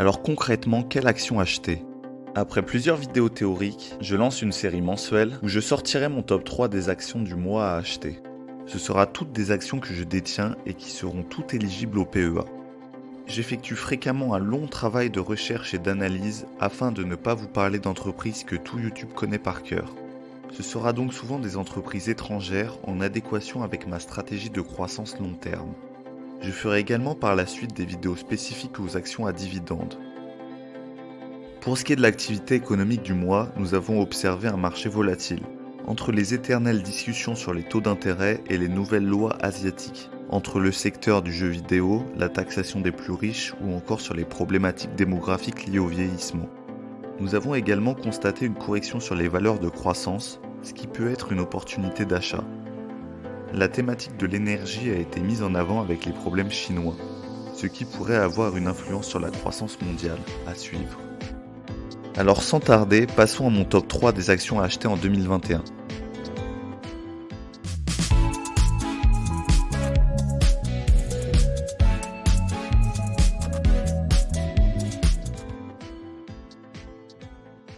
Alors concrètement, quelle action acheter? Après plusieurs vidéos théoriques, je lance une série mensuelle où je sortirai mon top 3 des actions du mois à acheter. Ce sera toutes des actions que je détiens et qui seront toutes éligibles au PEA. J'effectue fréquemment un long travail de recherche et d'analyse afin de ne pas vous parler d'entreprises que tout YouTube connaît par cœur. Ce sera donc souvent des entreprises étrangères en adéquation avec ma stratégie de croissance long terme. Je ferai également par la suite des vidéos spécifiques aux actions à dividendes. Pour ce qui est de l'activité économique du mois, nous avons observé un marché volatile. Entre les éternelles discussions sur les taux d'intérêt et les nouvelles lois asiatiques, entre le secteur du jeu vidéo, la taxation des plus riches ou encore sur les problématiques démographiques liées au vieillissement. Nous avons également constaté une correction sur les valeurs de croissance, ce qui peut être une opportunité d'achat. La thématique de l'énergie a été mise en avant avec les problèmes chinois, ce qui pourrait avoir une influence sur la croissance mondiale, à suivre. Alors sans tarder, passons à mon top 3 des actions à acheter en 2021.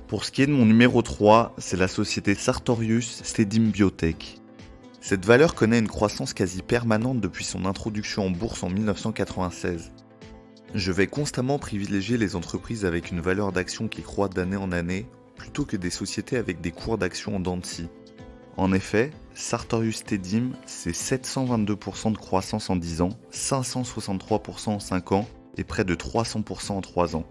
Pour ce qui est de mon numéro 3, c'est la société Sartorius Stedim Biotech. Cette valeur connaît une croissance quasi permanente depuis son introduction en bourse en 1996. Je vais constamment privilégier les entreprises avec une valeur d'action qui croît d'année en année, plutôt que des sociétés avec des cours d'action en dents de scie. En effet, Sartorius Stedim, c'est 722% de croissance en 10 ans, 563% en 5 ans et près de 300% en 3 ans.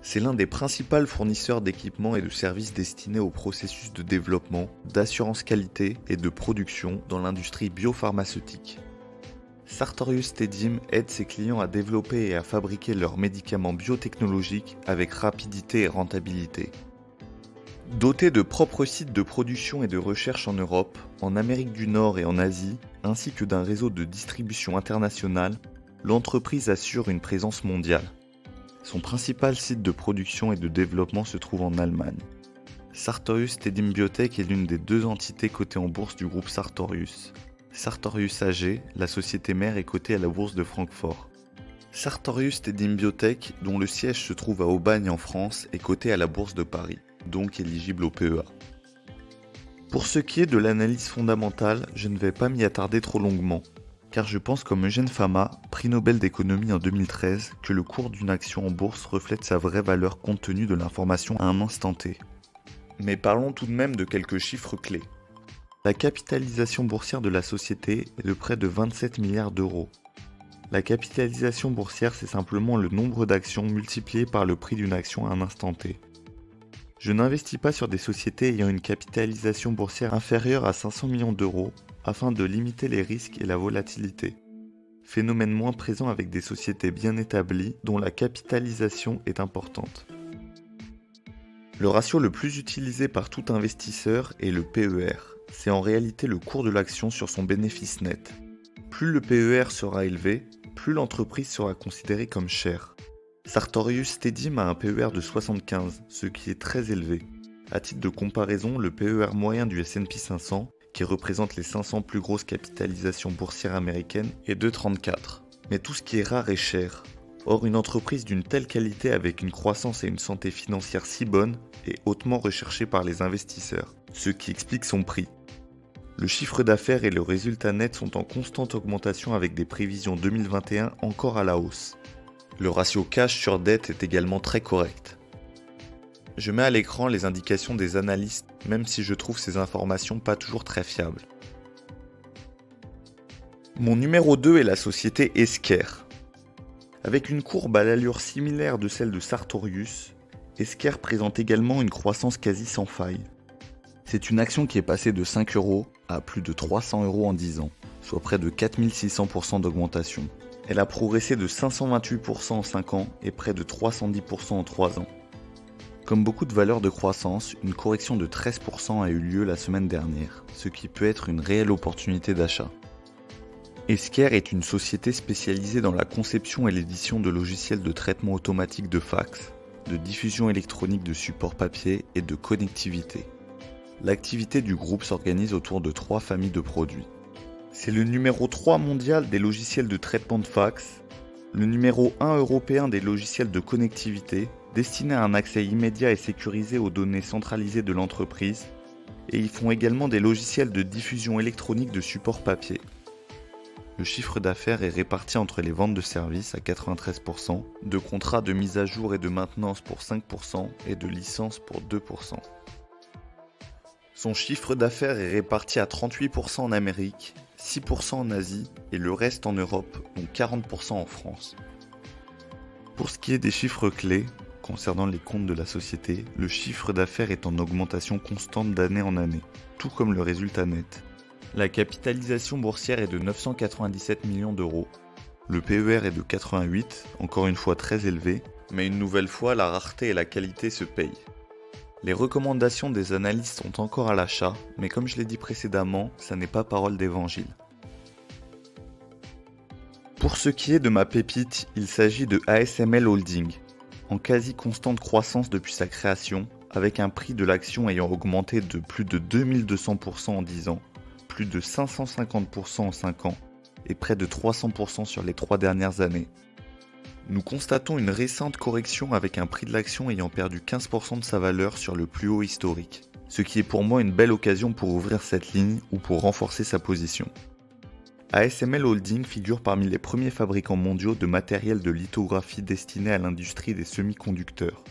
C'est l'un des principaux fournisseurs d'équipements et de services destinés au processus de développement, d'assurance qualité et de production dans l'industrie biopharmaceutique. Sartorius Stedim aide ses clients à développer et à fabriquer leurs médicaments biotechnologiques avec rapidité et rentabilité. Doté de propres sites de production et de recherche en Europe, en Amérique du Nord et en Asie, ainsi que d'un réseau de distribution internationale, l'entreprise assure une présence mondiale. Son principal site de production et de développement se trouve en Allemagne. Sartorius Stedim Biotech est l'une des 2 entités cotées en bourse du groupe Sartorius. Sartorius AG, la société mère, est cotée à la bourse de Francfort. Sartorius Stedim Biotech, dont le siège se trouve à Aubagne en France, est coté à la bourse de Paris, donc éligible au PEA. Pour ce qui est de l'analyse fondamentale, je ne vais pas m'y attarder trop longuement, car je pense comme Eugène Fama, prix Nobel d'économie en 2013, que le cours d'une action en bourse reflète sa vraie valeur compte tenu de l'information à un instant T. Mais parlons tout de même de quelques chiffres clés. La capitalisation boursière de la société est de près de 27 milliards d'euros. La capitalisation boursière, c'est simplement le nombre d'actions multiplié par le prix d'une action à un instant T. Je n'investis pas sur des sociétés ayant une capitalisation boursière inférieure à 500 millions d'euros afin de limiter les risques et la volatilité. Phénomène moins présent avec des sociétés bien établies dont la capitalisation est importante. Le ratio le plus utilisé par tout investisseur est le PER. C'est en réalité le cours de l'action sur son bénéfice net. Plus le PER sera élevé, plus l'entreprise sera considérée comme chère. Sartorius Stedim a un PER de 75, ce qui est très élevé. À titre de comparaison, le PER moyen du S&P 500, qui représente les 500 plus grosses capitalisations boursières américaines, est de 34. Mais tout ce qui est rare est cher. Or, une entreprise d'une telle qualité avec une croissance et une santé financière si bonne est hautement recherchée par les investisseurs, ce qui explique son prix. Le chiffre d'affaires et le résultat net sont en constante augmentation avec des prévisions 2021 encore à la hausse. Le ratio cash sur dette est également très correct. Je mets à l'écran les indications des analystes, même si je trouve ces informations pas toujours très fiables. Mon numéro 2 est la société Esker. Avec une courbe à l'allure similaire de celle de Sartorius, Esker présente également une croissance quasi sans faille. C'est une action qui est passée de 5 € à plus de 300 € en 10 ans, soit près de 4600% d'augmentation. Elle a progressé de 528% en 5 ans et près de 310% en 3 ans. Comme beaucoup de valeurs de croissance, une correction de 13% a eu lieu la semaine dernière, ce qui peut être une réelle opportunité d'achat. Esker est une société spécialisée dans la conception et l'édition de logiciels de traitement automatique de fax, de diffusion électronique de supports papier et de connectivité. L'activité du groupe s'organise autour de 3 familles de produits. C'est le numéro 3 mondial des logiciels de traitement de fax, le numéro 1 européen des logiciels de connectivité, destiné à un accès immédiat et sécurisé aux données centralisées de l'entreprise, et ils font également des logiciels de diffusion électronique de support papier. Le chiffre d'affaires est réparti entre les ventes de services à 93%, de contrats de mise à jour et de maintenance pour 5% et de licences pour 2%. Son chiffre d'affaires est réparti à 38% en Amérique, 6% en Asie et le reste en Europe, dont 40% en France. Pour ce qui est des chiffres clés, concernant les comptes de la société, le chiffre d'affaires est en augmentation constante d'année en année, tout comme le résultat net. La capitalisation boursière est de 997 millions d'euros. Le PER est de 88, encore une fois très élevé, mais une nouvelle fois la rareté et la qualité se payent. Les recommandations des analystes sont encore à l'achat, mais comme je l'ai dit précédemment, ça n'est pas parole d'évangile. Pour ce qui est de ma pépite, il s'agit de ASML Holding, en quasi constante croissance depuis sa création, avec un prix de l'action ayant augmenté de plus de 2200% en 10 ans, plus de 550% en 5 ans et près de 300% sur les 3 dernières années. Nous constatons une récente correction avec un prix de l'action ayant perdu 15% de sa valeur sur le plus haut historique, ce qui est pour moi une belle occasion pour ouvrir cette ligne ou pour renforcer sa position. ASML Holding figure parmi les premiers fabricants mondiaux de matériel de lithographie destiné à l'industrie des semi-conducteurs.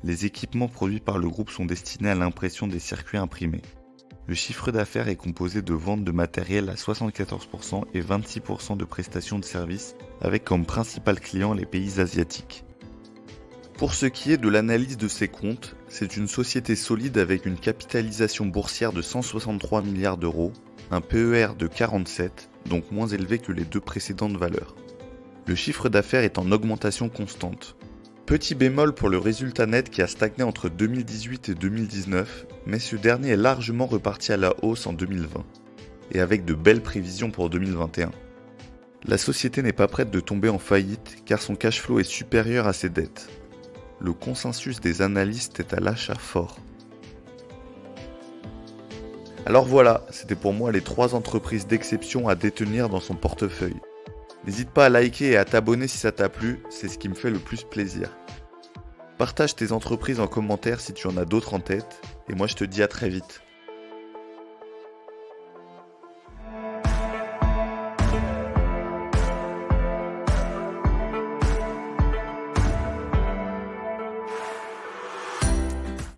Les équipements produits par le groupe sont destinés à l'impression des circuits imprimés. Le chiffre d'affaires est composé de ventes de matériel à 74% et 26% de prestations de services, avec comme principal client les pays asiatiques. Pour ce qui est de l'analyse de ses comptes, c'est une société solide avec une capitalisation boursière de 163 milliards d'euros, un PER de 47, donc moins élevé que les deux précédentes valeurs. Le chiffre d'affaires est en augmentation constante. Petit bémol pour le résultat net qui a stagné entre 2018 et 2019, mais ce dernier est largement reparti à la hausse en 2020, et avec de belles prévisions pour 2021. La société n'est pas prête de tomber en faillite car son cash flow est supérieur à ses dettes. Le consensus des analystes est à l'achat fort. Alors voilà, c'était pour moi les 3 entreprises d'exception à détenir dans son portefeuille. N'hésite pas à liker et à t'abonner si ça t'a plu, c'est ce qui me fait le plus plaisir. Partage tes entreprises en commentaire si tu en as d'autres en tête, et moi je te dis à très vite.